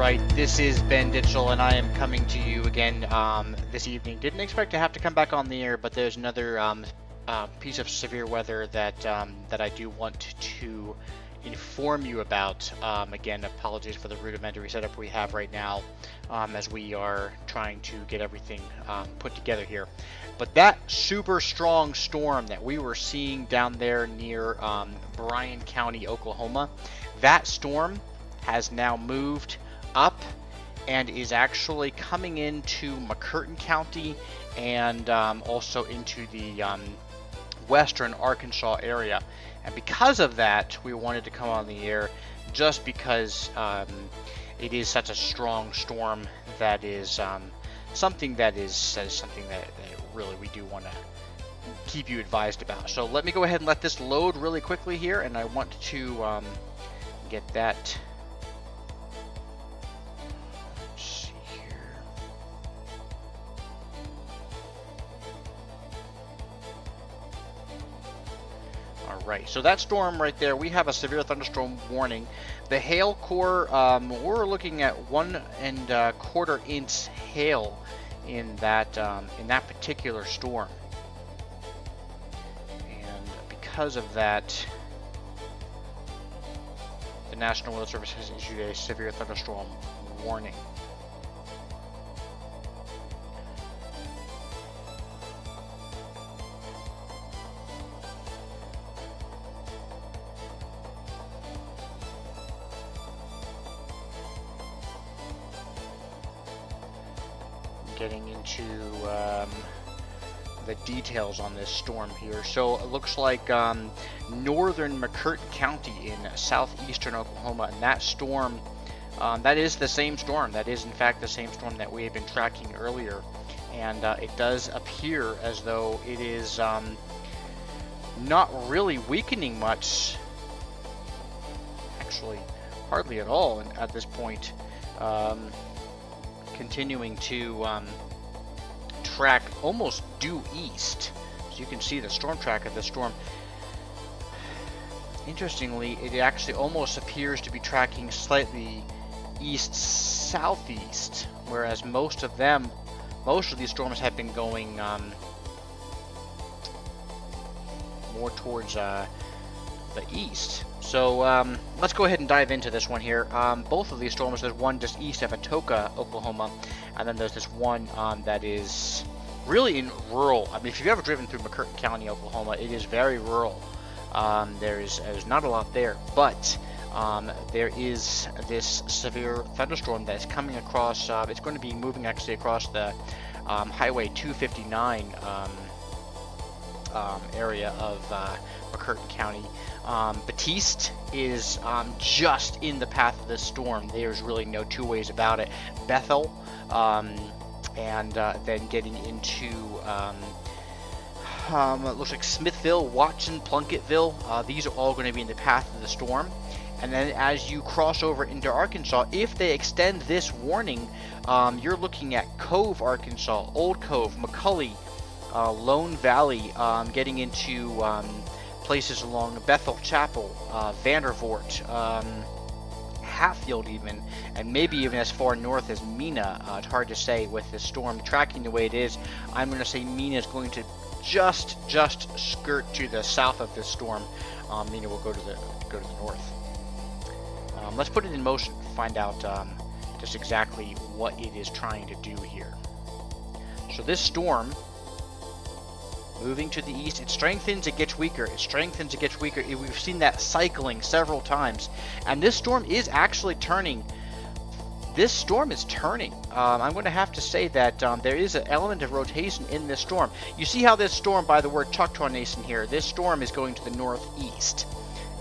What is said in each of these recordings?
right, this is Ben Ditchell, and I am coming to you again this evening. Didn't expect to have to come back on the air, but there's another piece of severe weather that I do want to inform you about. Again, apologies for the rudimentary setup we have right now as we are trying to get everything put together here. But that super strong storm that we were seeing down there near Bryan County, Oklahoma, that storm has now moved up and is actually coming into McCurtain County and also into the western Arkansas area. And because of that, we wanted to come on the air just because it is such a strong storm that is something that really we do want to keep you advised about. So let me go ahead and let this load really quickly here, and I want to get that. Right, so that storm right there, we have a severe thunderstorm warning. The hail core, we're looking at 1¼ inch hail in that particular storm, and because of that, the National Weather Service has issued a severe thunderstorm warning. Getting into the details on this storm here. So it looks like northern McCurtain County in southeastern Oklahoma, and that storm, that is the same storm. That is in fact the same storm that we had been tracking earlier, and it does appear as though it is not really weakening much, actually hardly at all at this point. Continuing to track almost due east. So you can see the storm track of the storm. Interestingly, it actually almost appears to be tracking slightly east-southeast, whereas most of these storms have been going more towards the east. So let's go ahead and dive into this one here. Both of these storms, there's one just east of Atoka, Oklahoma, and then there's this one that is really in rural. I mean, if you've ever driven through McCurtain County, Oklahoma, it is very rural. There's not a lot there, but there is this severe thunderstorm that is coming across. It's going to be moving actually across the Highway 259 area of McCurtain County. Batiste is just in the path of this storm. There's really no two ways about it. Bethel, and then getting into it looks like Smithville, Watson, Plunketville. These are all going to be in the path of the storm. And then as you cross over into Arkansas, if they extend this warning, you're looking at Cove, Arkansas, Old Cove, McCully, Lone Valley, getting into places along Bethel Chapel, Vandervoort, Hatfield even, and maybe even as far north as Mena. It's hard to say with this storm tracking the way it is. I'm going to say Mena is going to just skirt to the south of this storm. Mena will go to the north. Let's put it in motion to find out just exactly what it is trying to do here. So this storm, moving to the east, it strengthens, it gets weaker, it strengthens, it gets weaker. We've seen that cycling several times, and this storm is actually turning. This storm is turning. I'm going to have to say that there is an element of rotation in this storm. You see how this storm, by the word Choctaw-Nason here, this storm is going to the northeast,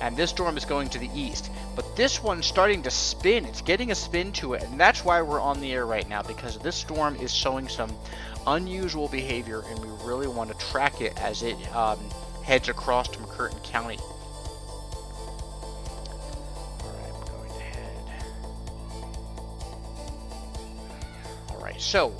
and this storm is going to the east. But this one's starting to spin. It's getting a spin to it, and that's why we're on the air right now, because this storm is showing some unusual behavior, and we really want to track it as it heads across to McCurtain County. Alright, I'm going to head. Alright, so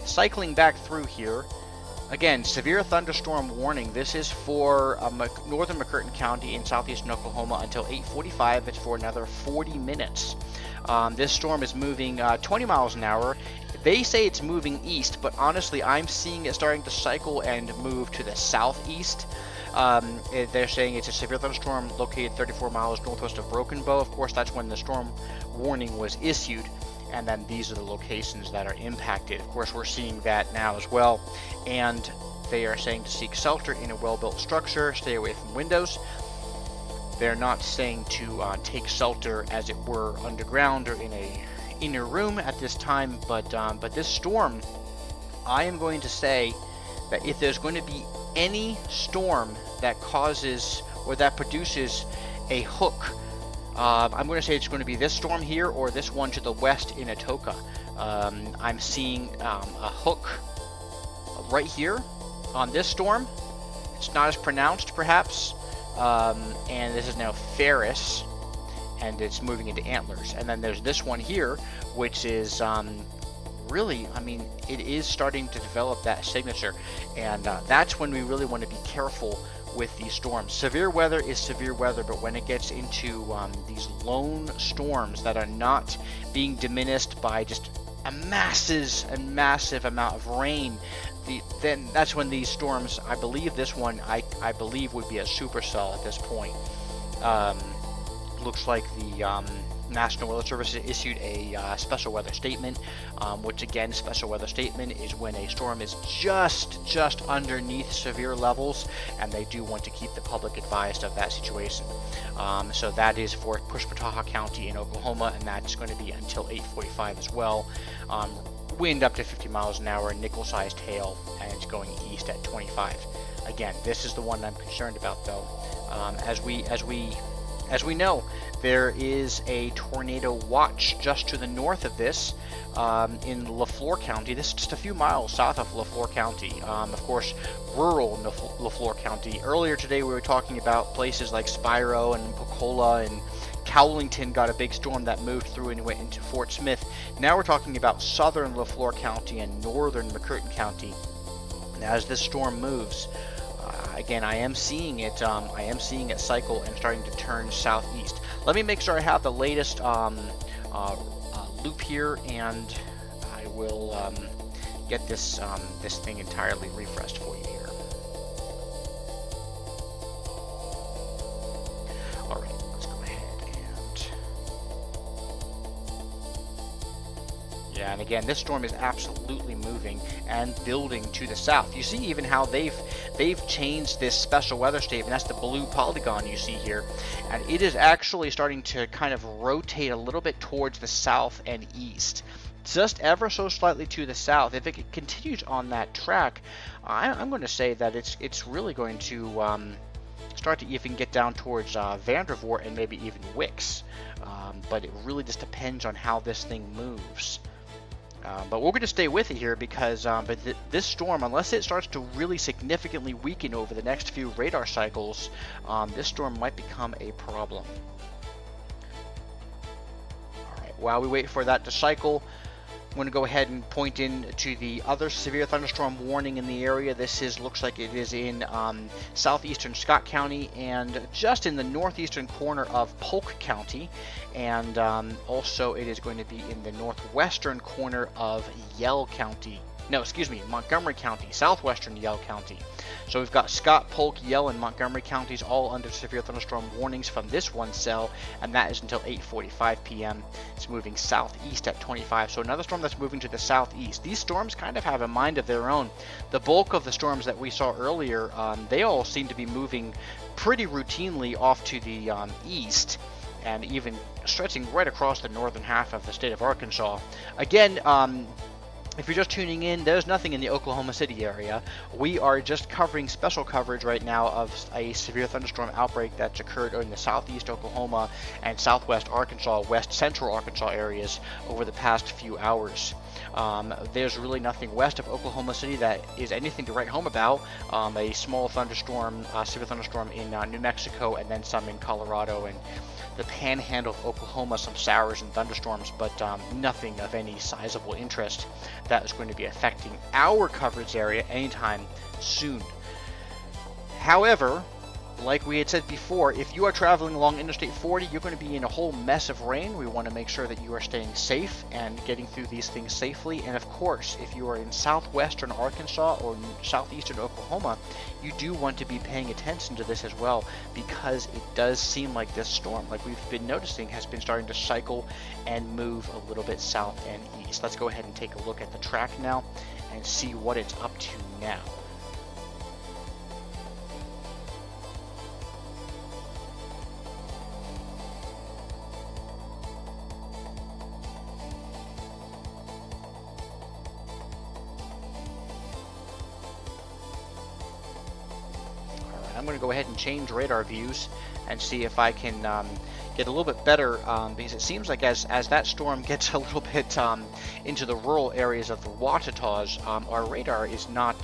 cycling back through here. Again, severe thunderstorm warning. This is for northern McCurtain County in southeastern Oklahoma until 8:45. It's for another 40 minutes. This storm is moving 20 miles an hour. They say it's moving east, but honestly, I'm seeing it starting to cycle and move to the southeast. They're saying it's a severe thunderstorm located 34 miles northwest of Broken Bow. Of course, that's when the storm warning was issued, and then these are the locations that are impacted. Of course, we're seeing that now as well, and they are saying to seek shelter in a well-built structure, stay away from windows. They're not saying to take shelter, as it were, underground or in a inner room at this time, but this storm, I am going to say that if there's going to be any storm that causes or that produces a hook, I'm going to say it's going to be this storm here or this one to the west in Atoka. I'm seeing a hook right here on this storm. It's not as pronounced, perhaps, and this is now Ferris, and it's moving into Antlers. And then there's this one here, which is really, I mean, it is starting to develop that signature, and that's when we really want to be careful with these storms. Severe weather is severe weather, but when it gets into these lone storms that are not being diminished by just a massive amount of rain, then that's when these storms, I believe this one, I believe would be a supercell at this point. Looks like the National Weather Service issued a special weather statement, which again, special weather statement is when a storm is just underneath severe levels, and they do want to keep the public advised of that situation. So that is for Pushpataha County in Oklahoma, and that's going to be until 8:45 as well. Wind up to 50 miles an hour, nickel-sized hail, and it's going east at 25. Again, this is the one I'm concerned about, though. As we know, there is a tornado watch just to the north of this in LaFleur County. This is just a few miles south of LaFleur County. Of course, rural LaFleur County. Earlier today, we were talking about places like Spiro and Pocola, and Cowlington got a big storm that moved through and went into Fort Smith. Now we're talking about southern LaFleur County and northern McCurtain County. And as this storm moves, again, I am seeing it cycle and starting to turn southeast. Let me make sure I have the latest loop here, and I will get this this thing entirely refreshed for you here. All right, let's go ahead and yeah, and again, this storm is absolutely moving and building to the south. You see even how they've changed this special weather statement. That's the blue polygon you see here, and it is actually starting to kind of rotate a little bit towards the south and east, just ever so slightly to the south. If it continues on that track, I'm going to say that it's really going to start to even get down towards Vandervoort and maybe even Wicks, but it really just depends on how this thing moves. But we're going to stay with it here because this storm, unless it starts to really significantly weaken over the next few radar cycles, this storm might become a problem. All right, while we wait for that to cycle, I'm going to go ahead and point in to the other severe thunderstorm warning in the area. This looks like it is in southeastern Scott County and just in the northeastern corner of Polk County, and also it is going to be in the northwestern corner of Yell County. No, excuse me, Montgomery County, southwestern Yell County. So we've got Scott, Polk, Yell, and Montgomery counties all under severe thunderstorm warnings from this one cell, and that is until 8:45 p.m. It's moving southeast at 25. So another storm that's moving to the southeast. These storms kind of have a mind of their own. The bulk of the storms that we saw earlier, they all seem to be moving pretty routinely off to the east, and even stretching right across the northern half of the state of Arkansas. Again, if you're just tuning in, there's nothing in the Oklahoma City area. We are just covering special coverage right now of a severe thunderstorm outbreak that's occurred in the southeast Oklahoma and southwest Arkansas, west central Arkansas areas over the past few hours. There's really nothing west of Oklahoma City that is anything to write home about. A small thunderstorm, severe thunderstorm in New Mexico, and then some in Colorado and the panhandle of Oklahoma, some showers and thunderstorms, but nothing of any sizable interest that is going to be affecting our coverage area anytime soon. However, like we had said before, if you are traveling along Interstate 40, you're going to be in a whole mess of rain. We want to make sure that you are staying safe and getting through these things safely. And of course, if you are in southwestern Arkansas or southeastern Oklahoma, you do want to be paying attention to this as well, because it does seem like this storm, like we've been noticing, has been starting to cycle and move a little bit south and east. Let's go ahead and take a look at the track now and see what it's up to now. I'm going to go ahead and change radar views and see if I can get a little bit better, because it seems like as that storm gets a little bit into the rural areas of the Ouachitas, our radar is not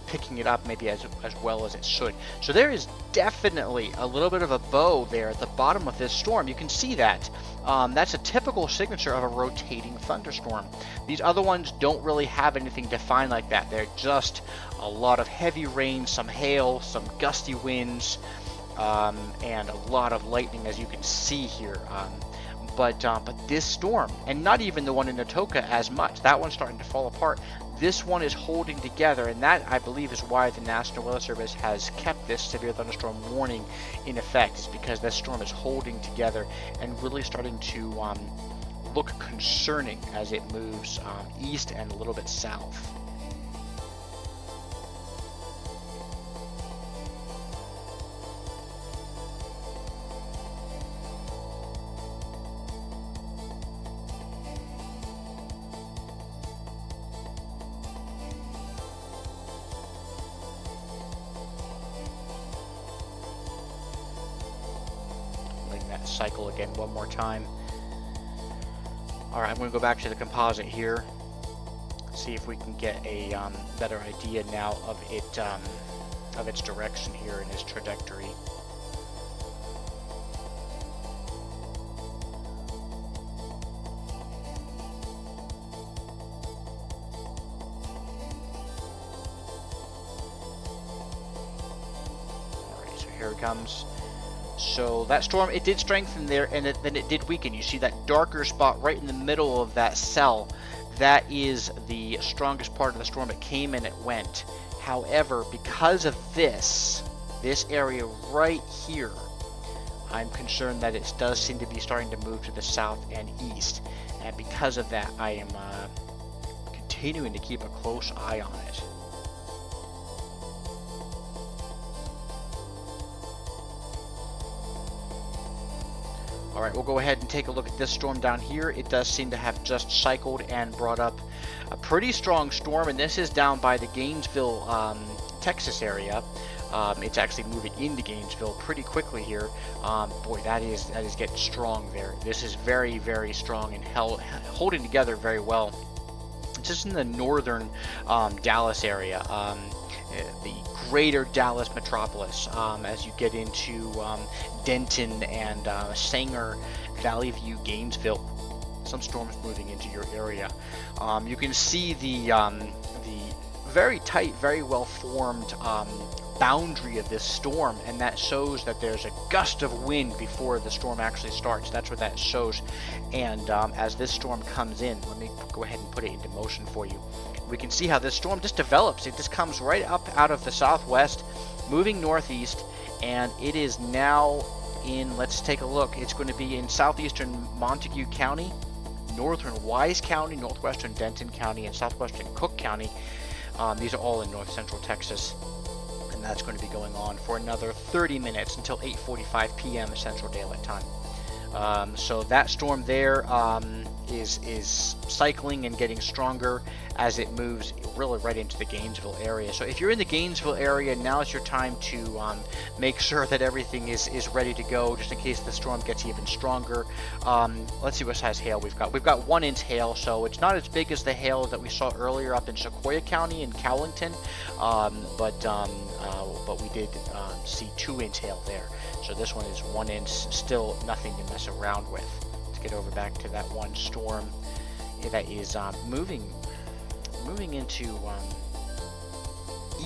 picking it up maybe as well as it should. So there is definitely a little bit of a bow there at the bottom of this storm. You can see that. That's a typical signature of a rotating thunderstorm. These other ones don't really have anything defined like that. They're just a lot of heavy rain, some hail, some gusty winds, and a lot of lightning, as you can see here. But this storm, and not even the one in Atoka as much, that one's starting to fall apart. This one is holding together, and that, I believe, is why the National Weather Service has kept this severe thunderstorm warning in effect, is because this storm is holding together and really starting to look concerning as it moves east and a little bit south. That cycle again one more time. All right, I'm going to go back to the composite here, see if we can get a better idea now of it, of its direction here and its trajectory. All right, so here it comes. So that storm, it did strengthen there, and then it did weaken. You see that darker spot right in the middle of that cell. That is the strongest part of the storm. It came and it went. However, because of this area right here, I'm concerned that it does seem to be starting to move to the south and east. And because of that, I am continuing to keep a close eye on it. All right, we'll go ahead and take a look at this storm down here. It does seem to have just cycled and brought up a pretty strong storm, and this is down by the Gainesville, Texas area. It's actually moving into Gainesville pretty quickly here. Boy, that is getting strong there. This is very, very strong and holding together very well. It's just in the northern Dallas area. The greater Dallas metropolis, as you get into Denton and Sanger, Valley View, Gainesville. Some storms moving into your area. You can see the very tight, very well formed boundary of this storm, and that shows that there's a gust of wind before the storm actually starts. That's what that shows. And as this storm comes in, let me go ahead and put it into motion for you. We can see how this storm just develops. It just comes right up out of the southwest, moving northeast, and it is now in, let's take a look, it's going to be in southeastern Montague County, northern Wise County, northwestern Denton County, and southwestern Cook County. These are all in north central Texas, and that's going to be going on for another 30 minutes until 8:45 p.m. Central Daylight Time. So that storm there is cycling and getting stronger as it moves really right into the Gainesville area. So if you're in the Gainesville area, now is your time to make sure that everything is ready to go, just in case the storm gets even stronger. Let's see what size hail we've got. We've got 1 inch hail, so it's not as big as the hail that we saw earlier up in Sequoia County and Cowlington, but we did see 2 inch hail there. So this one is 1 inch, still nothing to mess around with. Let's get over back to that one storm that is moving into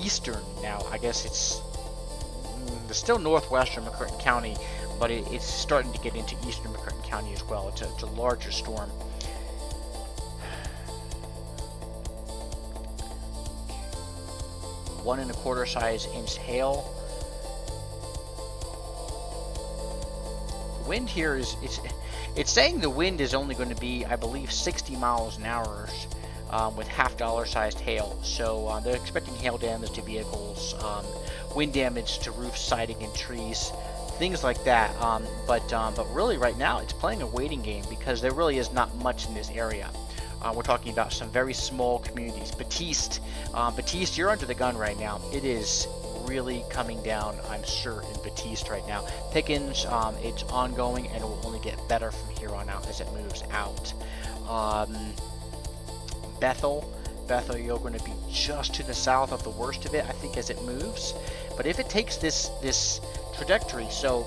eastern now. I guess it's It's still northwestern McCurtain County, but it's starting to get into eastern McCurtain County as well. It's a larger storm. One and a quarter size inch hail. The wind here is it's saying the wind is only going to be, I believe, 60 miles an hour with $half-dollar sized hail. So they're expecting hail damage to vehicles, wind damage to roofs, siding, and trees, things like that. But really right now it's playing a waiting game because there really is not much in this area. We're talking about some very small communities. Batiste, you're under the gun right now. It is really coming down, I'm sure, in Batiste right now. Pickens, it's ongoing and it will only get better from here on out as it moves out. Bethel, you're going to be just to the south of the worst of it, I think, as it moves. But if it takes this trajectory, so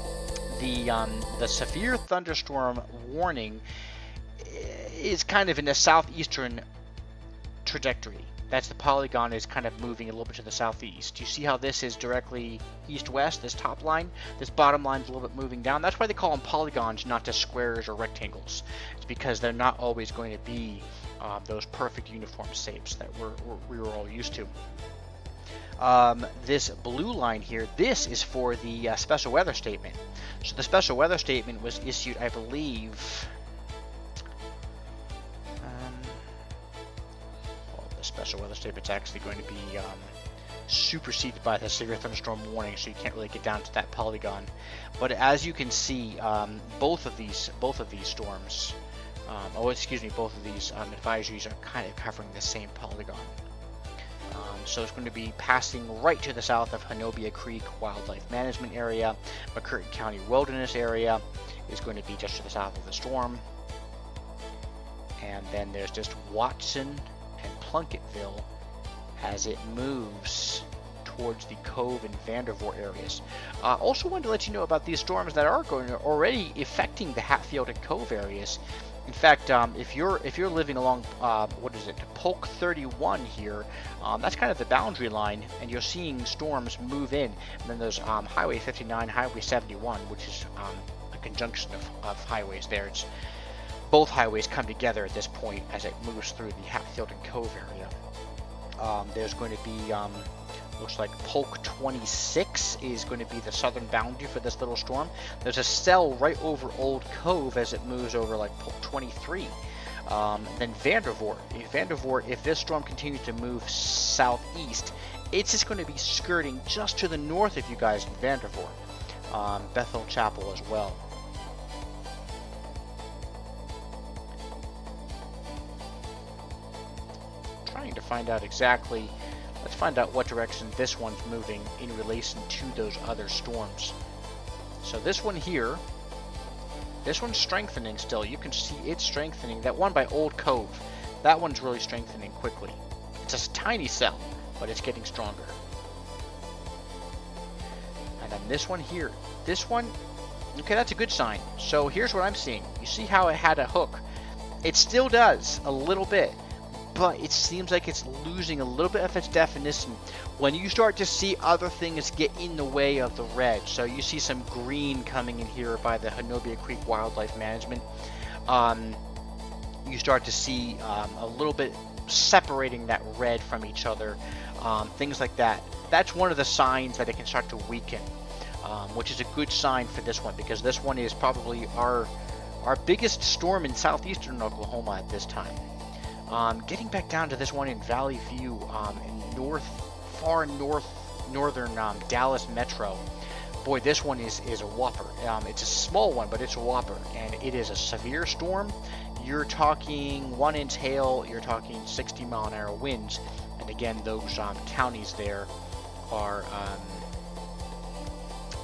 the severe thunderstorm warning is kind of in the southeastern trajectory. That's the polygon is kind of moving a little bit to the southeast. You see how this is directly east-west, this top line? This bottom line's a little bit moving down. That's why they call them polygons, not just squares or rectangles. It's because they're not always going to be those perfect uniform shapes that we were all used to. This blue line here, this is for the special weather statement. So the special weather statement was issued, I believe, the special weather statement's actually going to be superseded by the severe thunderstorm warning, so you can't really get down to that polygon. But as you can see, both of these storms, both of these advisories are kind of covering the same polygon. So it's going to be passing right to the south of Honobia Creek Wildlife Management Area. McCurtain County Wilderness Area is going to be just to the south of the storm. And then there's just Watson and Plunketville as it moves towards the Cove and Vandervoort areas. Also wanted to let you know about these storms that are already affecting the Hatfield and Cove areas. In fact, if you're living along Polk 31 here, that's kind of the boundary line, and you're seeing storms move in. And then there's Highway 59, Highway 71, which is a conjunction of highways there. It's both highways come together at this point as it moves through the Hatfield and Cove area. There's going to be looks like Polk 26 is going to be the southern boundary for this little storm. There's a cell right over Old Cove as it moves over like Polk 23. Then Vandervoort, if this storm continues to move southeast, it's just going to be skirting just to the north of you guys in Vandervoort. Bethel Chapel as well. Trying to find out exactly. Let's find out what direction this one's moving in relation to those other storms. So this one here, this one's strengthening still. You can see it's strengthening. That one by Old Cove, that one's really strengthening quickly. It's a tiny cell, but it's getting stronger. And then this one here, okay, that's a good sign. So here's what I'm seeing. You see how it had a hook? It still does a little bit, but it seems like it's losing a little bit of its definition when you start to see other things get in the way of the red. So you see some green coming in here by the Honobia Creek Wildlife Management. You start to see a little bit separating that red from each other, things like that. That's one of the signs that it can start to weaken, which is a good sign for this one, because this one is probably our biggest storm in southeastern Oklahoma at this time. Getting back down to this one in Valley View, in far northern Dallas Metro. Boy, this one is a whopper. It's a small one, but it's a whopper, and it is a severe storm. You're talking 1 inch hail. You're talking 60 mile an hour winds, and again, those counties there are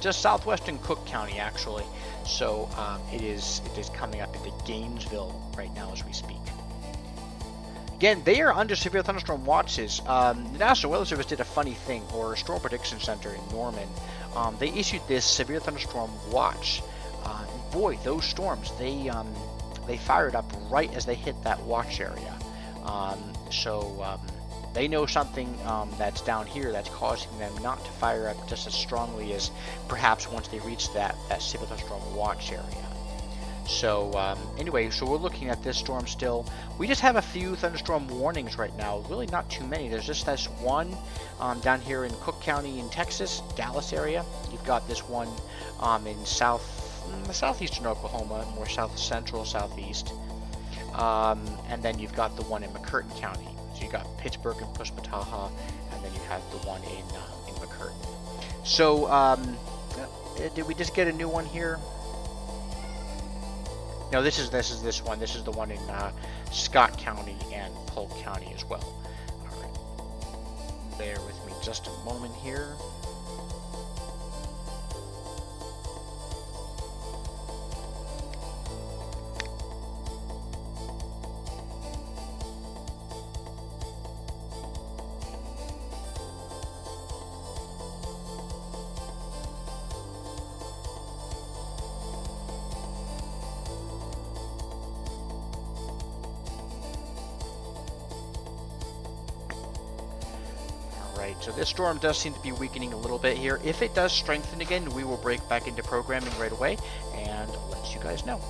just southwestern Cook County, actually. So it is coming up into Gainesville right now as we speak. Again, they are under severe thunderstorm watches. The National Weather Service did a funny thing, or Storm Prediction Center in Norman. They issued this severe thunderstorm watch. Boy, those storms, they fired up right as they hit that watch area. They know something that's down here that's causing them not to fire up just as strongly as perhaps once they reach that severe thunderstorm watch area. So anyway, so we're looking at this storm still. We just have a few thunderstorm warnings right now. Really not too many. There's just this one down here in Cook County in Texas, Dallas area. You've got this one in southeastern Oklahoma, more south central, southeast. And then you've got the one in McCurtain County. So you got Pittsburgh and Puspataha, and then you have the one in McCurtain. So did we just get a new one here? No, this is this one. This is the one in Scott County and Polk County as well. All right, bear with me just a moment here. So this storm does seem to be weakening a little bit here. If it does strengthen again, we will break back into programming right away and let you guys know.